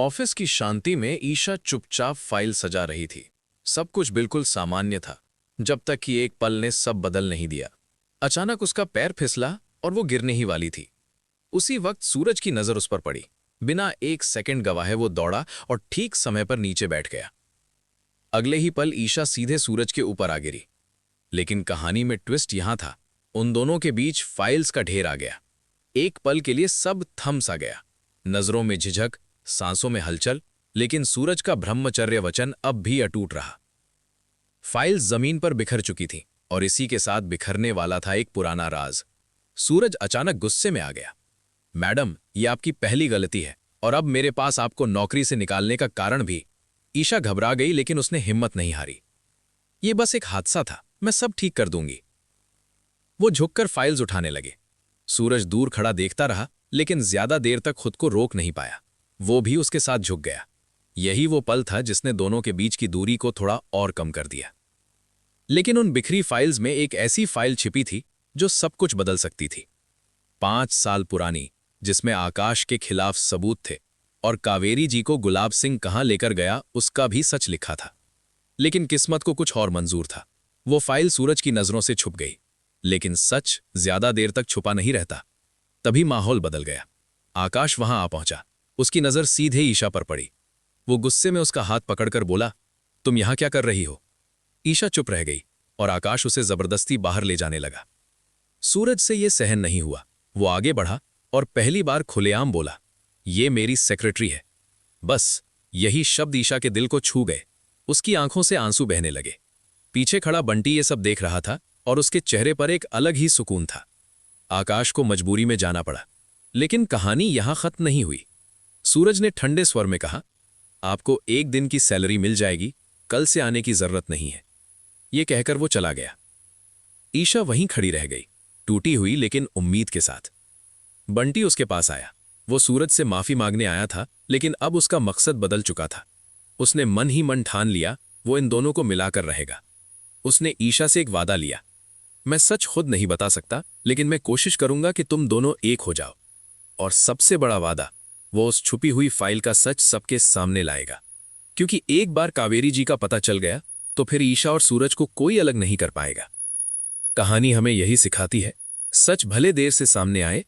Office की शांति में ईशा चुपचाप फाइल सजा रही थी। सब कुछ बिल्कुल सामान्य था, जब तक कि एक पल ने सब बदल नहीं दिया। अचानक उसका पैर फिसला और वो गिरने ही वाली थी। उसी वक्त सूरज की नजर उस पर पड़ी। बिना एक सेकंड गवाए वो दौड़ा और ठीक समय पर नीचे बैठ गया। अगले ही पल ईशा सीधे सूरज के ऊपर आ गिरी। लेकिन कहानी में ट्विस्ट यहां था। उन दोनों के बीच फाइल्स का ढेर आ गया। एक पल के लिए सब थम सा गया। नजरों में झिझक, सांसों में हलचल, लेकिन सूरज का ब्रह्मचर्य वचन अब भी अटूट रहा। फाइल्स जमीन पर बिखर चुकी थी और इसी के साथ बिखरने वाला था एक पुराना राज। सूरज अचानक गुस्से में आ गया। मैडम, ये आपकी पहली गलती है और अब मेरे पास आपको नौकरी से निकालने का कारण भी। ईशा घबरा गई, लेकिन उसने हिम्मत नहीं हारी। ये बस एक हादसा था, मैं सब ठीक कर दूंगी। वो झुककर फाइल्स उठाने लगे। सूरज दूर खड़ा देखता रहा, लेकिन ज्यादा देर तक खुद को रोक नहीं पाया। वो भी उसके साथ झुक गया। यही वो पल था जिसने दोनों के बीच की दूरी को थोड़ा और कम कर दिया। लेकिन उन बिखरी फाइल्स में एक ऐसी फाइल छिपी थी जो सब कुछ बदल सकती थी। 5 साल पुरानी, जिसमें आकाश के खिलाफ सबूत थे और कावेरी जी को गुलाब सिंह कहां लेकर गया उसका भी सच लिखा था। लेकिन किस्मत को कुछ और मंजूर था। वो फाइल सूरज की नजरों से छुप गई, लेकिन सच ज्यादा देर तक छुपा नहीं रहता। तभी माहौल बदल गया। आकाश वहां आ पहुंचा। उसकी नजर सीधे ईशा पर पड़ी। वो गुस्से में उसका हाथ पकड़कर बोला, तुम यहां क्या कर रही हो? ईशा चुप रह गई और आकाश उसे जबरदस्ती बाहर ले जाने लगा। सूरज से ये सहन नहीं हुआ। वो आगे बढ़ा और पहली बार खुलेआम बोला, ये मेरी सेक्रेटरी है। बस यही शब्द ईशा के दिल को छू गए। उसकी आंखों से आंसू बहने लगे। पीछे खड़ा बंटी ये सब देख रहा था और उसके चेहरे पर एक अलग ही सुकून था। आकाश को मजबूरी में जाना पड़ा, लेकिन कहानी यहां खत्म नहीं हुई। सूरज ने ठंडे स्वर में कहा, आपको 1 दिन की सैलरी मिल जाएगी, कल से आने की जरूरत नहीं है। ये कहकर वो चला गया। ईशा वहीं खड़ी रह गई, टूटी हुई लेकिन उम्मीद के साथ। बंटी उसके पास आया। वो सूरज से माफी मांगने आया था, लेकिन अब उसका मकसद बदल चुका था। उसने मन ही मन ठान लिया वो इन दोनों को मिलाकर रहेगा। उसने ईशा से एक वादा लिया, मैं सच खुद नहीं बता सकता, लेकिन मैं कोशिश करूंगा कि तुम दोनों एक हो जाओ। और सबसे बड़ा वादा, वो उस छुपी हुई फाइल का सच सबके सामने लाएगा। क्योंकि एक बार कावेरी जी का पता चल गया तो फिर ईशा और सूरज को कोई अलग नहीं कर पाएगा। कहानी हमें यही सिखाती है, सच भले देर से सामने आए,